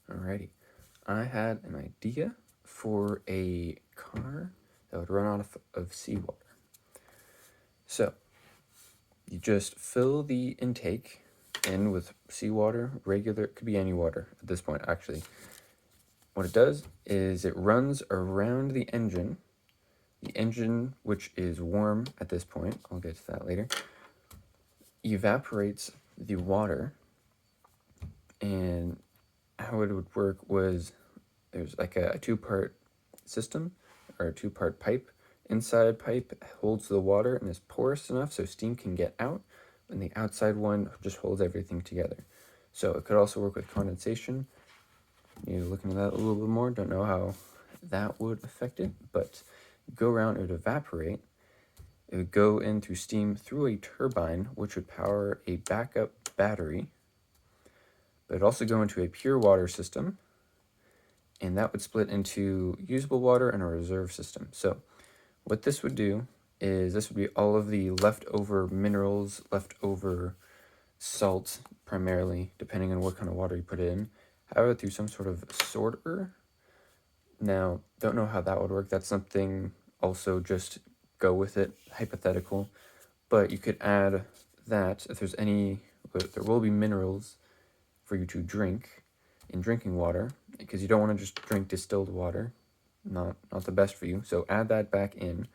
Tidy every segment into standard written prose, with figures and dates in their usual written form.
Alrighty. I had an idea for a car that would run off of seawater. So, you just fill the intake in with seawater, regular, it could be any water at this point, actually. What it does is it runs around the engine, which is warm at this point, I'll get to that later, evaporates the water, and how it would work was there's like a two-part system or a two-part pipe. Inside pipe holds the water and is porous enough so steam can get out, and the outside one just holds everything together. So it could also work with condensation. You're looking at that a little bit more. Don't know how that would affect it, but go around, it would evaporate. It would go in through steam through a turbine, which would power a backup battery. But it'd also go into a pure water system, and that would split into usable water and a reserve system. So what this would do is this would be all of the leftover minerals, leftover salt, primarily, depending on what kind of water you put it in, have it through some sort of sorter. Now, don't know how that would work. That's something also just go with it, hypothetical. But you could add that if there's any, there will be minerals for you to drink in drinking water, because you don't want to just drink distilled water. Not the best for you. So add that back in.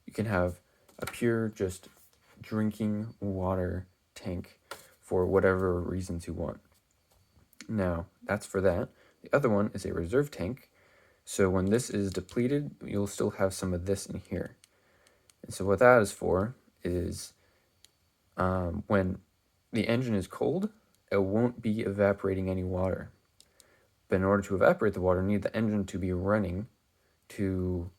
You can have a pure just drinking water tank for whatever reasons you want. Now, that's for that. The other one is a reserve tank. So when this is depleted, you'll still have some of this in here. And so what that is for is when the engine is cold, it won't be evaporating any water. But in order to evaporate the water, you need the engine to be running to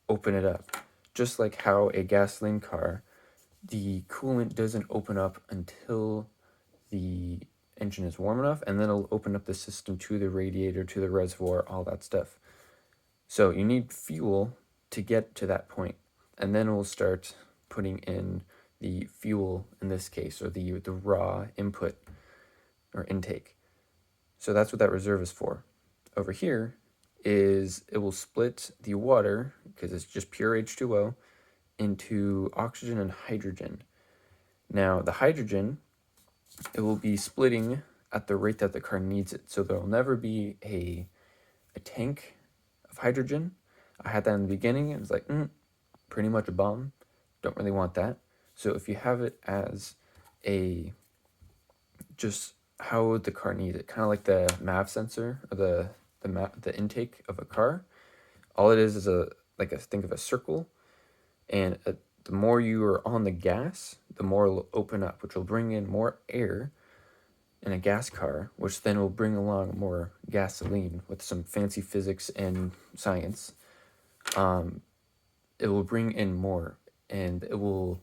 open it up. Just like how a gasoline car, the coolant doesn't open up until the engine is warm enough, and then it'll open up the system to the radiator, to the reservoir, all that stuff. So you need fuel to get to that point, and then we'll start putting in the fuel in this case, or the raw input or intake. So that's what that reserve is for. Over here is it will split the water, because it's just pure H2O, into oxygen and hydrogen. Now, the hydrogen, it will be splitting at the rate that the car needs it. So there will never be a tank of hydrogen. I had that in the beginning. It was like, pretty much a bomb. Don't really want that. So if you have it as a just how the car needs it, kind of like the MAV sensor or the intake of a car. All it is think of a circle, and the more you are on the gas, the more it'll open up, which will bring in more air in a gas car, which then will bring along more gasoline with some fancy physics and science. It will bring in more, and it will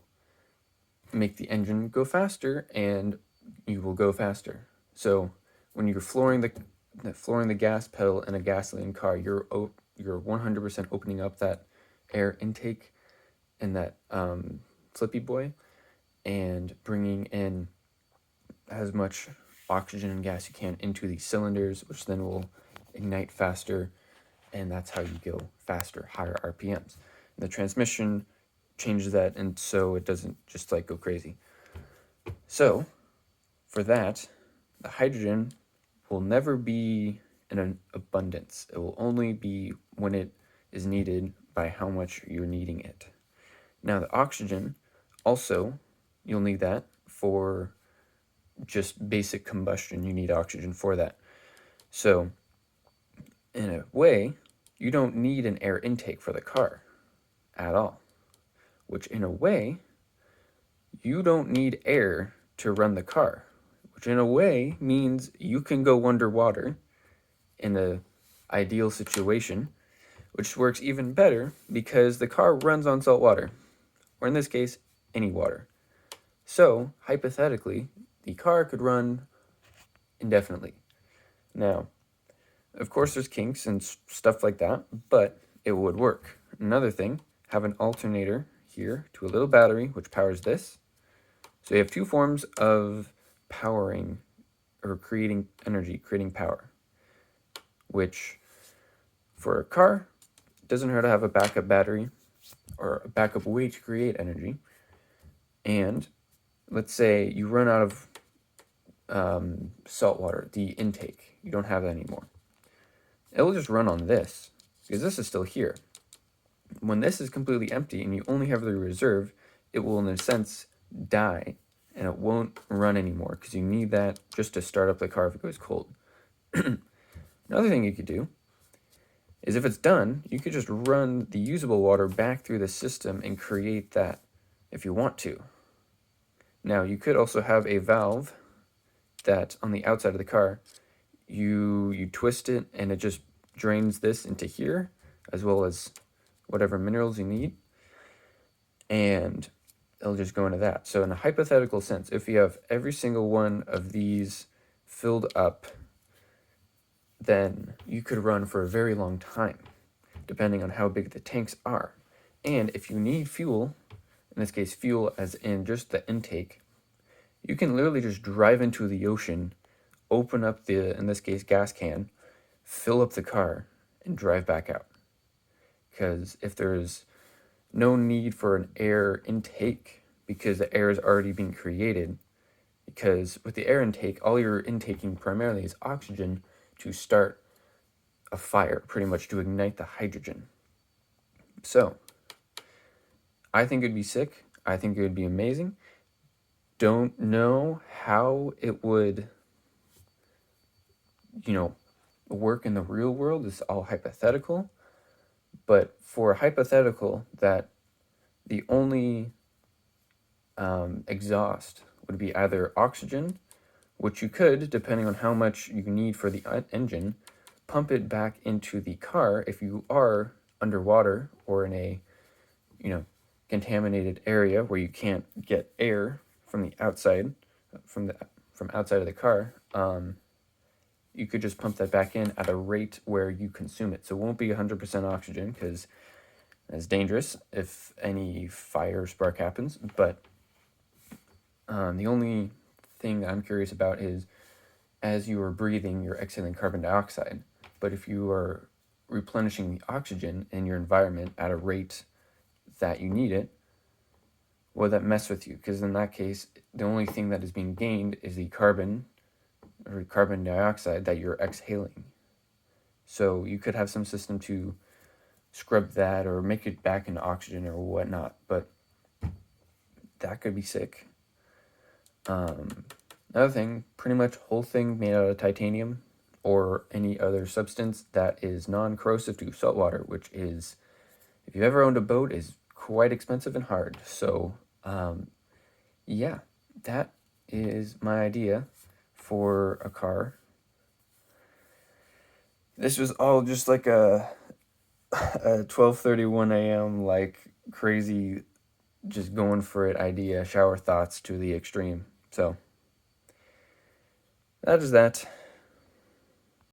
make the engine go faster, and you will go faster. So when you're flooring the gas pedal in a gasoline car, you're 100% opening up that air intake and that flippy boy, and bringing in as much oxygen and gas you can into these cylinders, which then will ignite faster, and that's how you go faster, higher RPMs. And the transmission changes that, and so it doesn't just like go crazy. So for that, the hydrogen will never be in an abundance. It will only be when it is needed by how much you're needing it. Now the oxygen, also, you'll need that for just basic combustion. You need oxygen for that. So in a way, you don't need an air intake for the car at all, which in a way, you don't need air to run the car, which in a way means you can go underwater in an ideal situation, which works even better because the car runs on salt water, or in this case, any water. So, hypothetically, the car could run indefinitely. Now, of course, there's kinks and stuff like that, but it would work. Another thing, have an alternator here to a little battery which powers this. So you have two forms of powering or creating energy, creating power. which for a car doesn't hurt to have a backup battery or a backup way to create energy. And let's say you run out of salt water, the intake, you don't have that anymore. It'll just run on this because this is still here. When this is completely empty and you only have the reserve, it will in a sense die and it won't run anymore because you need that just to start up the car if it goes cold. Another thing you could do is if it's done, you could just run the usable water back through the system and create that if you want to. Now, you could also have a valve that on the outside of the car, you twist it and it just drains this into here, as well as whatever minerals you need, and it'll just go into that. So in a hypothetical sense, if you have every single one of these filled up, then you could run for a very long time, depending on how big the tanks are. And if you need fuel, in this case fuel as in just the intake, you can literally just drive into the ocean, open up the, in this case, gas can, fill up the car, and drive back out. Because if there's no need for an air intake, because the air is already being created, because with the air intake, all you're intaking primarily is oxygen to start a fire, pretty much to ignite the hydrogen. So, I think it'd be sick. I think it would be amazing. Don't know how it would, work in the real world. It's all hypothetical. But for a hypothetical that the only exhaust would be either oxygen, which you could, depending on how much you need for the engine, pump it back into the car if you are underwater or in a, contaminated area where you can't get air from the outside, from outside of the car. You could just pump that back in at a rate where you consume it. So it won't be 100% oxygen because it's dangerous if any fire spark happens. But the only thing that I'm curious about is as you are breathing, you're exhaling carbon dioxide. But if you are replenishing the oxygen in your environment at a rate that you need it, will that mess with you? Because in that case, the only thing that is being gained is the carbon or carbon dioxide that you're exhaling. So you could have some system to scrub that or make it back into oxygen or whatnot, but that could be sick. Another thing, pretty much whole thing made out of titanium or any other substance that is non-corrosive to salt water, which is, if you've ever owned a boat, is quite expensive and hard. So, yeah, that is my idea for a car. This was all just like a 12:31 a.m. like crazy, just going for it idea, shower thoughts to the extreme. So that is that.